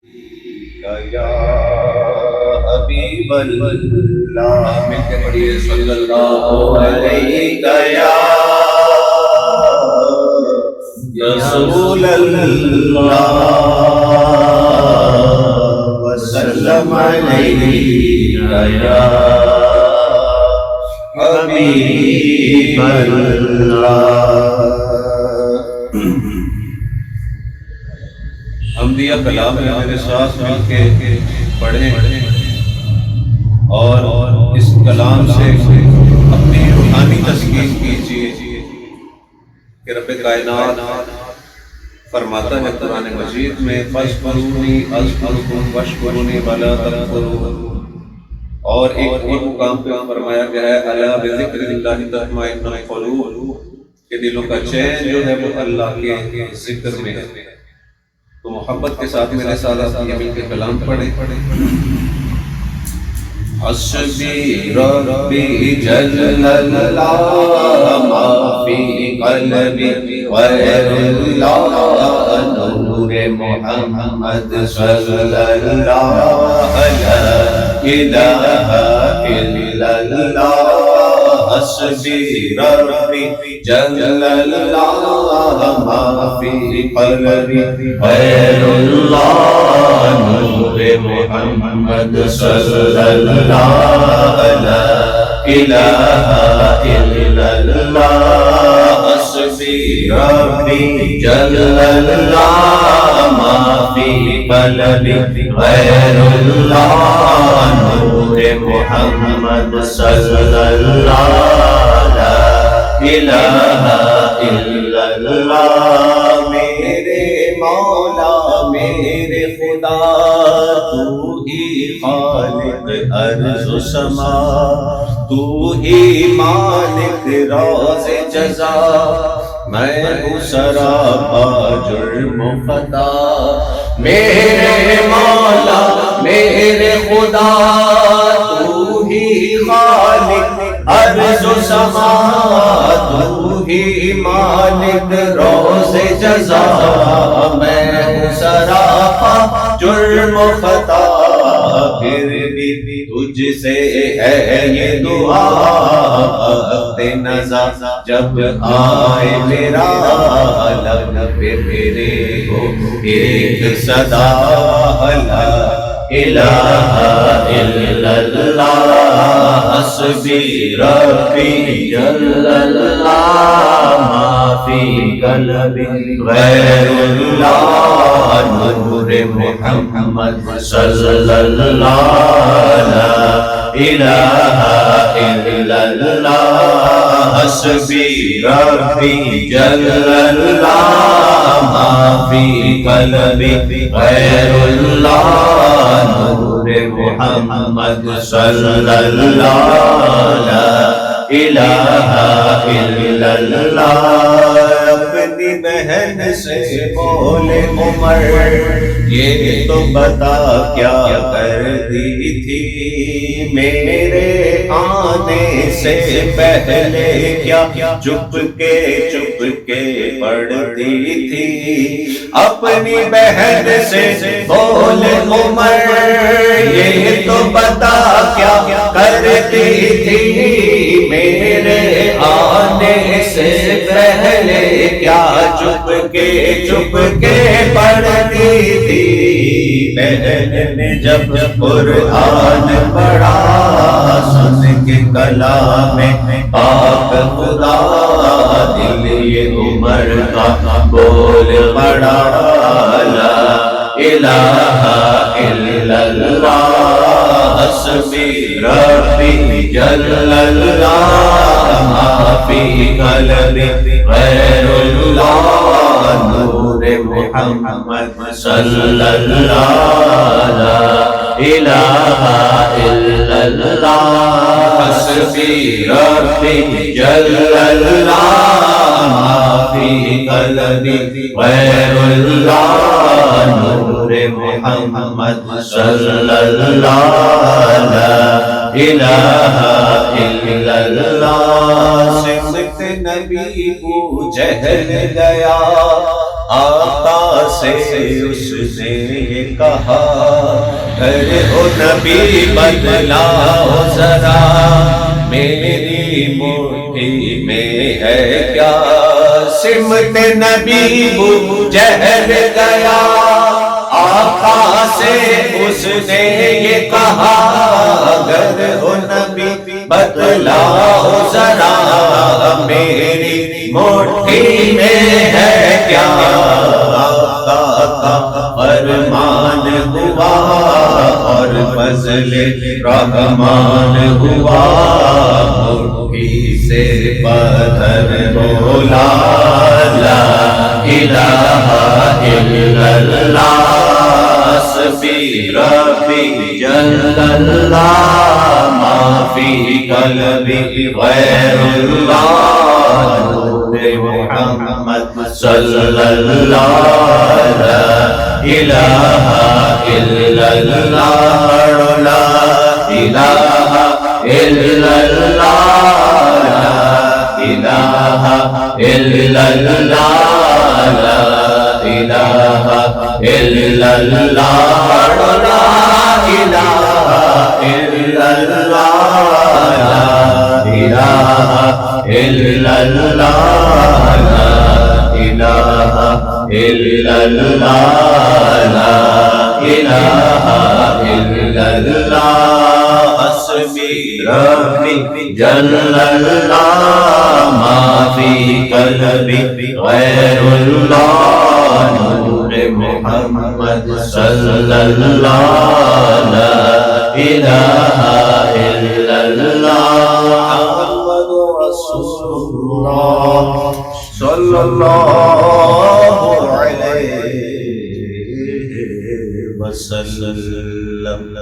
یا حبیب اللہ مل کے پڑھیے صلی اللہ علیہ یا رسول اللہ وسلم علیہ یا حبیب اللہ۔ حمدیہ کلام میں میرے ساتھ مل کے پڑھیں اور اس کلام سے اپنی روحانی تسکین کیجیے کہ رب کائنات فرماتا ہے قرآن مجید میں فاذکرونی اذکرکم واشکرونی ولا تکفرون، اور ایک اور مقام پہ فرمایا گیا ہے الا بذکر اللہ تطمئن القلوب، کہ دلوں کا چین جو ہے وہ اللہ کے ذکر میں ہے۔ تو محبت کے ساتھ میرے ساتھ آپ یہ مل کے کلام پڑھیں۔ حسبی ربی جل اللہ ما فی قلبی غیر اللہ نور محمد صلی اللہ لا الہ الا اللہ۔ حسبی ربی جل اللہ ما فی قلبی غیر اللہ نور محمد صلی اللہ لا الہ الا اللہ۔ حسبی ربی جل اللہ ما فی قلبی غیر اللہ نور محمد صلی اللہ لا الہ الا اللہ۔ میرے مولا میرے خدا تو ہی خالق ارض و سما، تو ہی مالک روز جزا، میں ہوں سراپا جرم و خطا۔ میرے مولا میرے خدا تو ہی خالق ارض و سما، تو ہی مالک روز جزا، میں ہوں سراپا جرم و خطا۔ پھر بھی تجھ سے ہے یہ دعا وقت نزا، جب آئے میرا لب پہ میرے ہو ایک صدا لا الہ الا اللہ۔ حسبی ربی جل اللہ ما فی قلبی غیر اللہ نور محمد صلی اللہ لا الہ الا اللہ۔ حسبی ربی جل اللہ ما فی قلبی غیر اللہ نور محمد صلی اللہ لا الہ الا اللہ۔ اپنی بہن سے بولے عمر یہ تو بتا کیا کرتی تھی، میرے آنے سے پہلے کیا چپ کے پڑھتی تھی۔ اپنی بہن سے بولے عمر یہ تو بتا کیا کرتی تھی، میرے آنے سے پہلے کیا چپ کے پڑھتی تھی۔ بہن نے جب قرآن پڑھا سن کے کلام پاک خدا، دل یہ عمر کا بول پڑا لا الہ الا اللہ۔ حسبی ربی جل اللہ ما فی قلبی غیر اللہ نور محمد صلی اللہ لا الہ الا اللہ۔ حسبی ربی جل اللہ ما فی قلبی غیر اللہ نور محمد صلی اللہ لا الہ الا اللہ۔ صدق نبی کو جہل گیا آقا سے اس نے یہ کہا اگر ہو نبی بدلاؤ ذرا میری مٹھی میں ہے کیا سمت نبی بو جہل گیا آقا سے اس نے یہ کہا اگر ہو نبی بدلاؤ ذرا میری مٹھی میں ہے کیا آقا کا فرمان ہوا اور فضل رحمان ہوا مٹھی سے پتھر بولا لا الہ الا اللہ حسبی ربی جل اللہ ما فی قلبی غیر اللہ نور محمد صلی اللہ لا الہ الا اللہ لا الہ الا اللہ لا الہ الا اللہ لا الہ الا اللہ لا الہ الا اللہ لا الہ الا اللہ لا الہ الا اللہ لا الہ الا اللہ حسبی ربی جل اللہ ما فی قلبی غیر اللہ نور محمد صلی اللہ لا الہ الا اللہ محمد رسول اللہ صلی اللہ علیہ وسلم